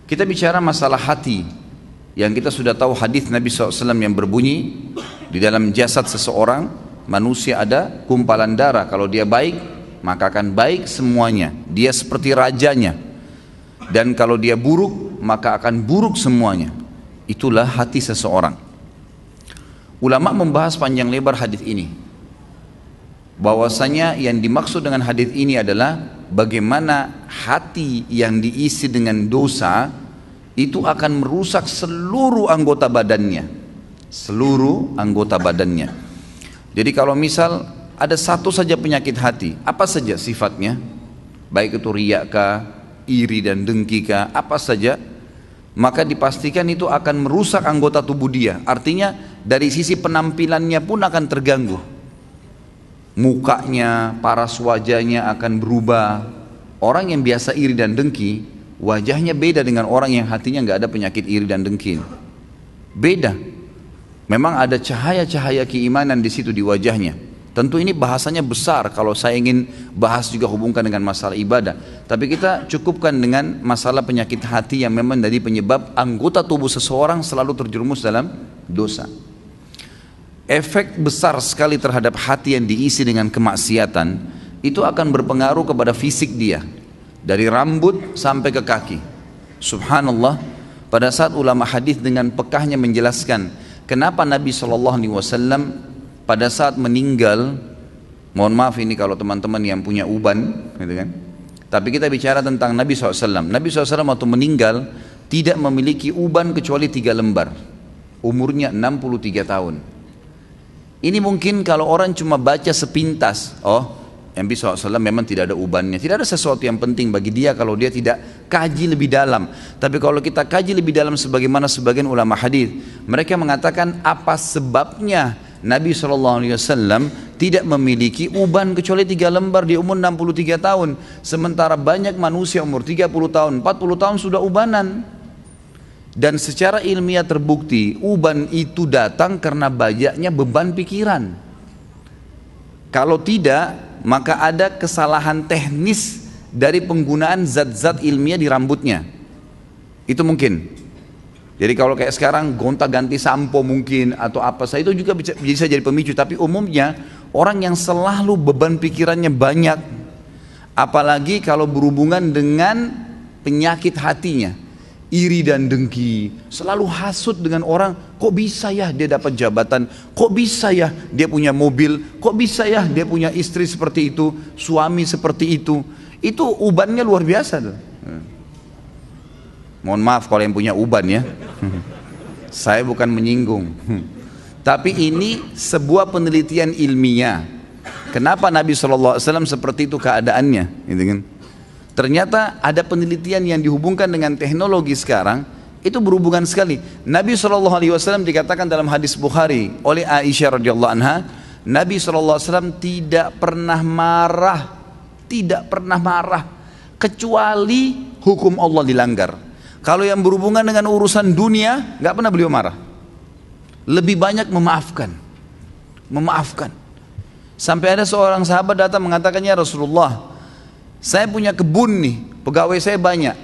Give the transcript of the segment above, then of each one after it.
Kita bicara masalah hati, yang kita sudah tahu hadis Nabi SAW yang berbunyi, di dalam jasad seseorang manusia ada gumpalan darah. Kalau dia baik, maka akan baik semuanya, dia seperti rajanya. Dan kalau dia buruk, maka akan buruk semuanya. Itulah hati seseorang. Ulama membahas panjang lebar hadis ini, bahwasanya yang dimaksud dengan hadis ini adalah bagaimana hati yang diisi dengan dosa itu akan merusak seluruh anggota badannya, seluruh anggota badannya. Jadi kalau misal ada satu saja penyakit hati, apa saja sifatnya, baik itu riya kah, iri dan dengki kah, apa saja, maka dipastikan itu akan merusak anggota tubuh dia. Artinya dari sisi penampilannya pun akan terganggu. Mukanya, paras wajahnya akan berubah. Orang yang biasa iri dan dengki, wajahnya beda dengan orang yang hatinya nggak ada penyakit iri dan dengki. Beda. Memang ada cahaya-cahaya keimanan di situ di wajahnya. Tentu ini bahasanya besar kalau saya ingin bahas juga hubungkan dengan masalah ibadah. Tapi kita cukupkan dengan masalah penyakit hati yang memang dari penyebab anggota tubuh seseorang selalu terjerumus dalam dosa. Efek besar sekali terhadap hati yang diisi dengan kemaksiatan itu akan berpengaruh kepada fisik dia, dari rambut sampai ke kaki. Subhanallah, pada saat ulama hadis dengan pekahnya menjelaskan kenapa Nabi SAW pada saat meninggal, mohon maaf ini kalau teman-teman yang punya uban, gitu kan? Tapi kita bicara tentang Nabi SAW. Nabi SAW waktu meninggal tidak memiliki uban kecuali 3 lembar. Umurnya 63 tahun. Ini mungkin kalau orang cuma baca sepintas, oh Nabi SAW memang tidak ada ubannya. Tidak ada sesuatu yang penting bagi dia kalau dia tidak kaji lebih dalam. Tapi kalau kita kaji lebih dalam sebagaimana sebagian ulama hadis, mereka mengatakan apa sebabnya Nabi SAW tidak memiliki uban kecuali 3 lembar di umur 63 tahun. Sementara banyak manusia umur 30 tahun, 40 tahun sudah ubanan. Dan secara ilmiah terbukti uban itu datang karena banyaknya beban pikiran. Kalau tidak, maka ada kesalahan teknis dari penggunaan zat-zat ilmiah di rambutnya. Itu mungkin. Jadi kalau kayak sekarang gonta-ganti sampo mungkin atau apa saja itu juga bisa jadi pemicu. Tapi umumnya orang yang selalu beban pikirannya banyak, apalagi kalau berhubungan dengan penyakit hatinya, iri dan dengki, selalu hasut dengan orang, kok bisa ya dia dapat jabatan, kok bisa ya dia punya mobil, kok bisa ya dia punya istri seperti itu, suami seperti itu ubannya luar biasa tuh. Mohon maaf kalau yang punya uban ya, saya bukan menyinggung, tapi ini sebuah penelitian ilmiah. Kenapa Nabi SAW seperti itu keadaannya, gitu kan? Ternyata ada penelitian yang dihubungkan dengan teknologi sekarang, itu berhubungan sekali. Nabi SAW dikatakan dalam hadis Bukhari oleh Aisyah radhiyallahu anha, Nabi SAW tidak pernah marah, kecuali hukum Allah dilanggar. Kalau yang berhubungan dengan urusan dunia, nggak pernah beliau marah. Lebih banyak memaafkan. Sampai ada seorang sahabat datang mengatakannya, Rasulullah, saya punya kebun nih, pegawai saya banyak,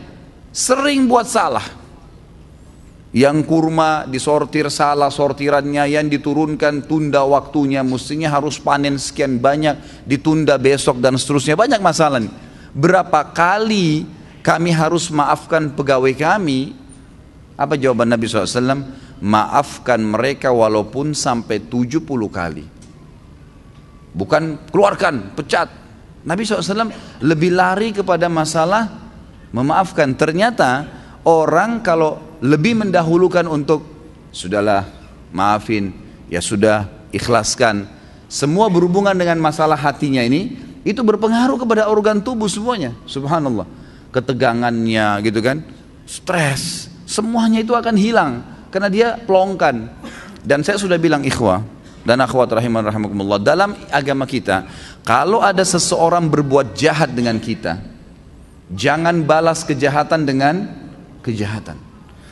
sering buat salah. Yang kurma disortir salah sortirannya, yang diturunkan tunda waktunya, mestinya harus panen sekian banyak, ditunda besok dan seterusnya, banyak masalah nih. Berapa kali kami harus maafkan pegawai kami? Apa jawaban Nabi SAW? Maafkan mereka walaupun sampai 70 kali. Bukan keluarkan, pecat. Nabi SAW lebih lari kepada masalah memaafkan. Ternyata orang kalau lebih mendahulukan untuk sudahlah maafin, ya sudah ikhlaskan, semua berhubungan dengan masalah hatinya ini, itu berpengaruh kepada organ tubuh semuanya. Subhanallah, ketegangannya gitu kan, stres, semuanya itu akan hilang karena dia pelongkan. Dan saya sudah bilang ikhwah dan akhwat rahimakumullah, dalam agama kita kalau ada seseorang berbuat jahat dengan kita, jangan balas kejahatan dengan kejahatan.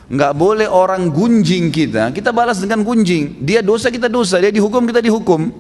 Enggak boleh orang gunjing kita balas dengan gunjing. Dia dosa, kita dosa, dia dihukum, kita dihukum.